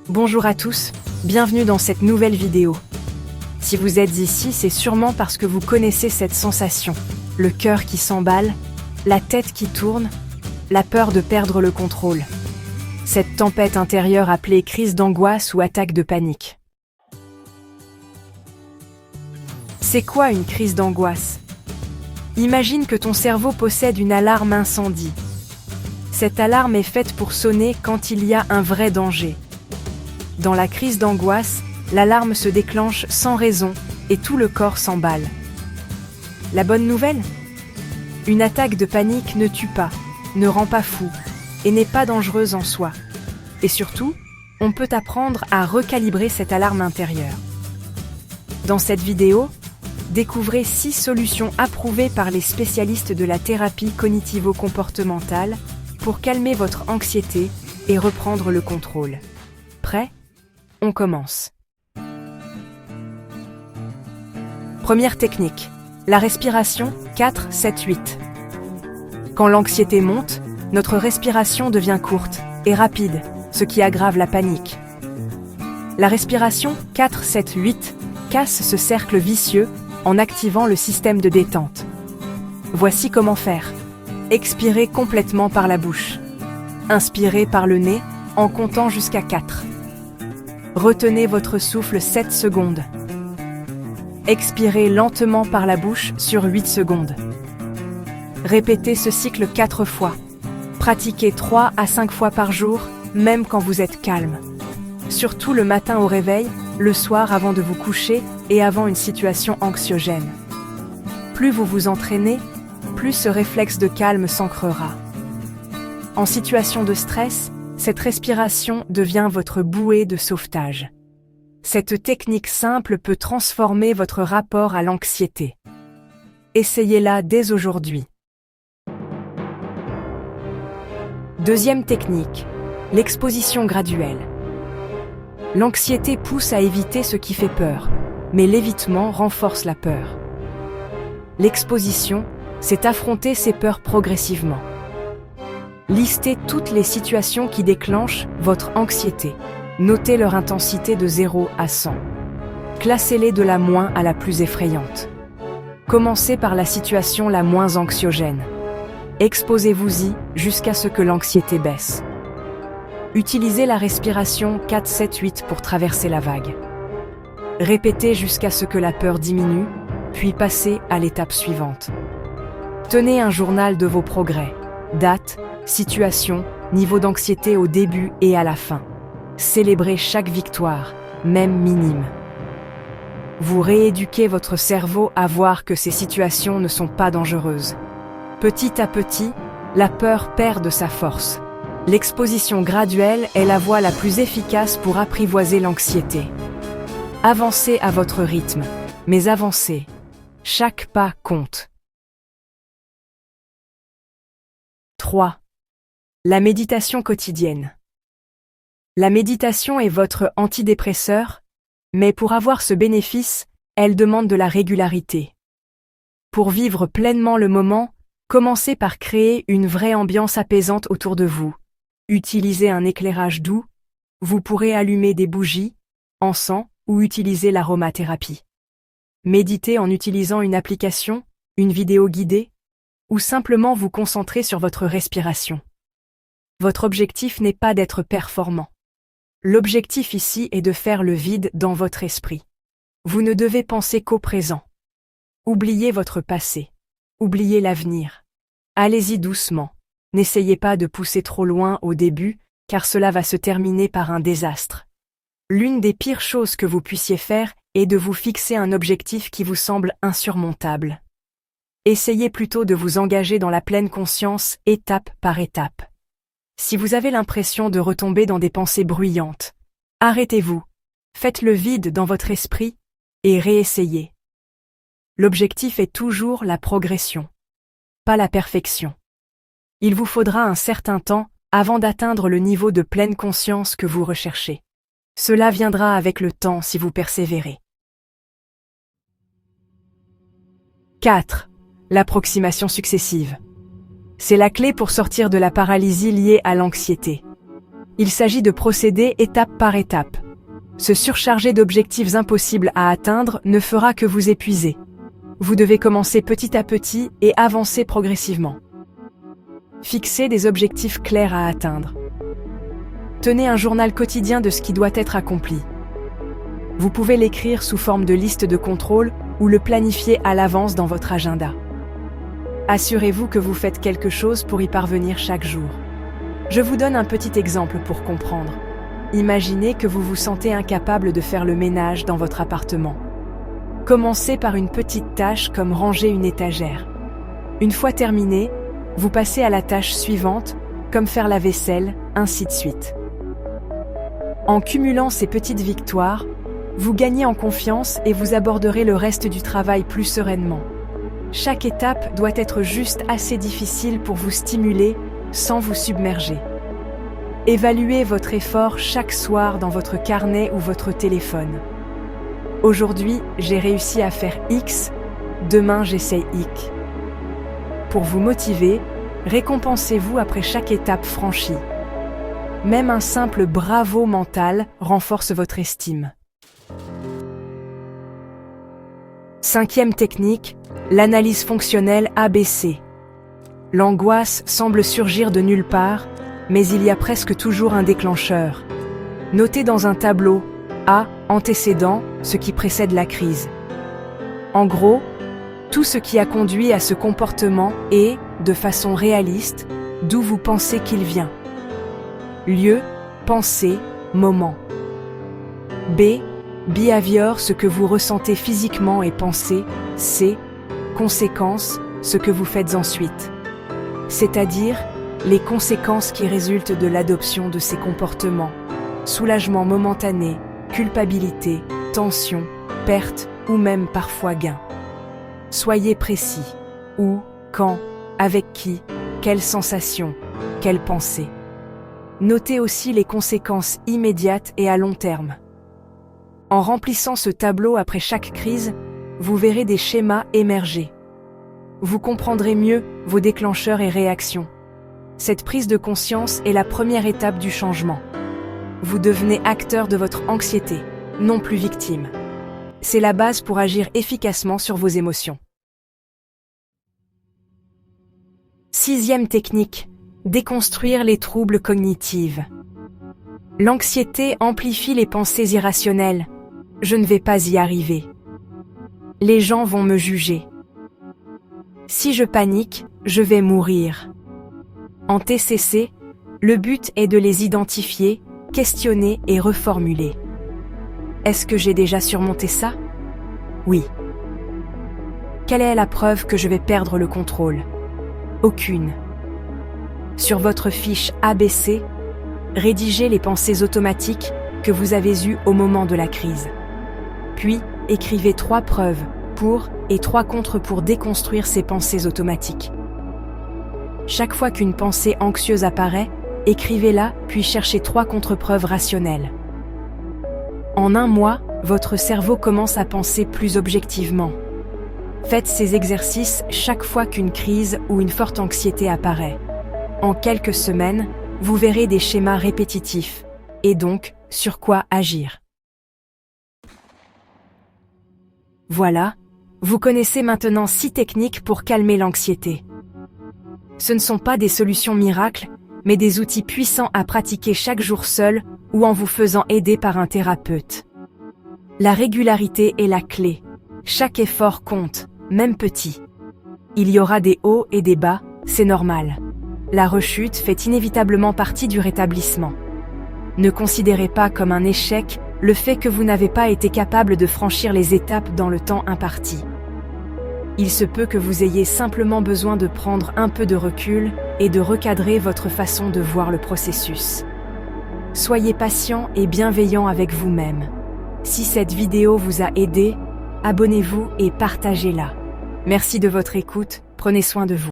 Bonjour à tous, bienvenue dans cette nouvelle vidéo. Si vous êtes ici, c'est sûrement parce que vous connaissez cette sensation. Le cœur qui s'emballe, la tête qui tourne, la peur de perdre le contrôle. Cette tempête intérieure appelée crise d'angoisse ou attaque de panique. C'est quoi une crise d'angoisse? Imagine que ton cerveau possède une alarme incendie. Cette alarme est faite pour sonner quand il y a un vrai danger. Dans la crise d'angoisse, l'alarme se déclenche sans raison et tout le corps s'emballe. La bonne nouvelle? Une attaque de panique ne tue pas, ne rend pas fou et n'est pas dangereuse en soi. Et surtout, on peut apprendre à recalibrer cette alarme intérieure. Dans cette vidéo, découvrez 6 solutions approuvées par les spécialistes de la thérapie cognitivo-comportementale pour calmer votre anxiété et reprendre le contrôle. Prêt? On commence. Première technique, la respiration 4-7-8. Quand l'anxiété monte, notre respiration devient courte et rapide, ce qui aggrave la panique. La respiration 4-7-8 casse ce cercle vicieux en activant le système de détente. Voici comment faire. Expirez complètement par la bouche. Inspirez par le nez en comptant jusqu'à 4. Retenez votre souffle 7 secondes. Expirez lentement par la bouche sur 8 secondes. Répétez ce cycle 4 fois. Pratiquez 3 à 5 fois par jour, même quand vous êtes calme. Surtout le matin au réveil, le soir avant de vous coucher et avant une situation anxiogène. Plus vous vous entraînez, plus ce réflexe de calme s'ancrera. En situation de stress, cette respiration devient votre bouée de sauvetage. Cette technique simple peut transformer votre rapport à l'anxiété. Essayez-la dès aujourd'hui. Deuxième technique, l'exposition graduelle. L'anxiété pousse à éviter ce qui fait peur, mais l'évitement renforce la peur. L'exposition, c'est affronter ces peurs progressivement. Listez toutes les situations qui déclenchent votre anxiété. Notez leur intensité de 0 à 100. Classez-les de la moins à la plus effrayante. Commencez par la situation la moins anxiogène. Exposez-vous-y jusqu'à ce que l'anxiété baisse. Utilisez la respiration 4-7-8 pour traverser la vague. Répétez jusqu'à ce que la peur diminue, puis passez à l'étape suivante. Tenez un journal de vos progrès, date, situation, niveau d'anxiété au début et à la fin. Célébrez chaque victoire, même minime. Vous rééduquez votre cerveau à voir que ces situations ne sont pas dangereuses. Petit à petit, la peur perd de sa force. L'exposition graduelle est la voie la plus efficace pour apprivoiser l'anxiété. Avancez à votre rythme, mais avancez. Chaque pas compte. 3. La méditation quotidienne. La méditation est votre antidépresseur, mais pour avoir ce bénéfice, elle demande de la régularité. Pour vivre pleinement le moment, commencez par créer une vraie ambiance apaisante autour de vous. Utilisez un éclairage doux, vous pourrez allumer des bougies, encens ou utiliser l'aromathérapie. Méditez en utilisant une application, une vidéo guidée, ou simplement vous concentrer sur votre respiration. Votre objectif n'est pas d'être performant. L'objectif ici est de faire le vide dans votre esprit. Vous ne devez penser qu'au présent. Oubliez votre passé. Oubliez l'avenir. Allez-y doucement. N'essayez pas de pousser trop loin au début, car cela va se terminer par un désastre. L'une des pires choses que vous puissiez faire est de vous fixer un objectif qui vous semble insurmontable. Essayez plutôt de vous engager dans la pleine conscience, étape par étape. Si vous avez l'impression de retomber dans des pensées bruyantes, arrêtez-vous, faites le vide dans votre esprit et réessayez. L'objectif est toujours la progression, pas la perfection. Il vous faudra un certain temps avant d'atteindre le niveau de pleine conscience que vous recherchez. Cela viendra avec le temps si vous persévérez. 4. L'approximation successive. C'est la clé pour sortir de la paralysie liée à l'anxiété. Il s'agit de procéder étape par étape. Se surcharger d'objectifs impossibles à atteindre ne fera que vous épuiser. Vous devez commencer petit à petit et avancer progressivement. Fixez des objectifs clairs à atteindre. Tenez un journal quotidien de ce qui doit être accompli. Vous pouvez l'écrire sous forme de liste de contrôle ou le planifier à l'avance dans votre agenda. Assurez-vous que vous faites quelque chose pour y parvenir chaque jour. Je vous donne un petit exemple pour comprendre. Imaginez que vous vous sentez incapable de faire le ménage dans votre appartement. Commencez par une petite tâche comme ranger une étagère. Une fois terminé, vous passez à la tâche suivante, comme faire la vaisselle, ainsi de suite. En cumulant ces petites victoires, vous gagnez en confiance et vous aborderez le reste du travail plus sereinement. Chaque étape doit être juste assez difficile pour vous stimuler sans vous submerger. Évaluez votre effort chaque soir dans votre carnet ou votre téléphone. Aujourd'hui, j'ai réussi à faire X, demain j'essaye Y. Pour vous motiver, récompensez-vous après chaque étape franchie. Même un simple bravo mental renforce votre estime. 5e technique, l'analyse fonctionnelle ABC. L'angoisse semble surgir de nulle part, mais il y a presque toujours un déclencheur. Notez dans un tableau A, antécédent, ce qui précède la crise. En gros, tout ce qui a conduit à ce comportement et, de façon réaliste, d'où vous pensez qu'il vient. Lieu, pensée, moment. B, behavior, ce que vous ressentez physiquement et pensez. C, conséquences, ce que vous faites ensuite. C'est-à-dire, les conséquences qui résultent de l'adoption de ces comportements. Soulagement momentané, culpabilité, tension, perte ou même parfois gain. Soyez précis. Où, quand, avec qui, quelle sensation, quelle pensée. Notez aussi les conséquences immédiates et à long terme. En remplissant ce tableau après chaque crise, vous verrez des schémas émerger. Vous comprendrez mieux vos déclencheurs et réactions. Cette prise de conscience est la première étape du changement. Vous devenez acteur de votre anxiété, non plus victime. C'est la base pour agir efficacement sur vos émotions. 6e technique, déconstruire les troubles cognitifs. L'anxiété amplifie les pensées irrationnelles. Je ne vais pas y arriver. Les gens vont me juger. Si je panique, je vais mourir. En TCC, le but est de les identifier, questionner et reformuler. Est-ce que j'ai déjà surmonté ça? Oui. Quelle est la preuve que je vais perdre le contrôle? Aucune. Sur votre fiche ABC, rédigez les pensées automatiques que vous avez eues au moment de la crise. Puis, écrivez 3 preuves pour et 3 contre pour déconstruire ces pensées automatiques. Chaque fois qu'une pensée anxieuse apparaît, écrivez-la puis cherchez 3 contre-preuves rationnelles. En un mois, votre cerveau commence à penser plus objectivement. Faites ces exercices chaque fois qu'une crise ou une forte anxiété apparaît. En quelques semaines, vous verrez des schémas répétitifs, et donc sur quoi agir. Voilà, vous connaissez maintenant 6 techniques pour calmer l'anxiété. Ce ne sont pas des solutions miracles, mais des outils puissants à pratiquer chaque jour seul ou en vous faisant aider par un thérapeute. La régularité est la clé. Chaque effort compte, même petit. Il y aura des hauts et des bas, c'est normal. La rechute fait inévitablement partie du rétablissement. Ne considérez pas comme un échec le fait que vous n'avez pas été capable de franchir les étapes dans le temps imparti. Il se peut que vous ayez simplement besoin de prendre un peu de recul et de recadrer votre façon de voir le processus. Soyez patient et bienveillant avec vous-même. Si cette vidéo vous a aidé, abonnez-vous et partagez-la. Merci de votre écoute, prenez soin de vous.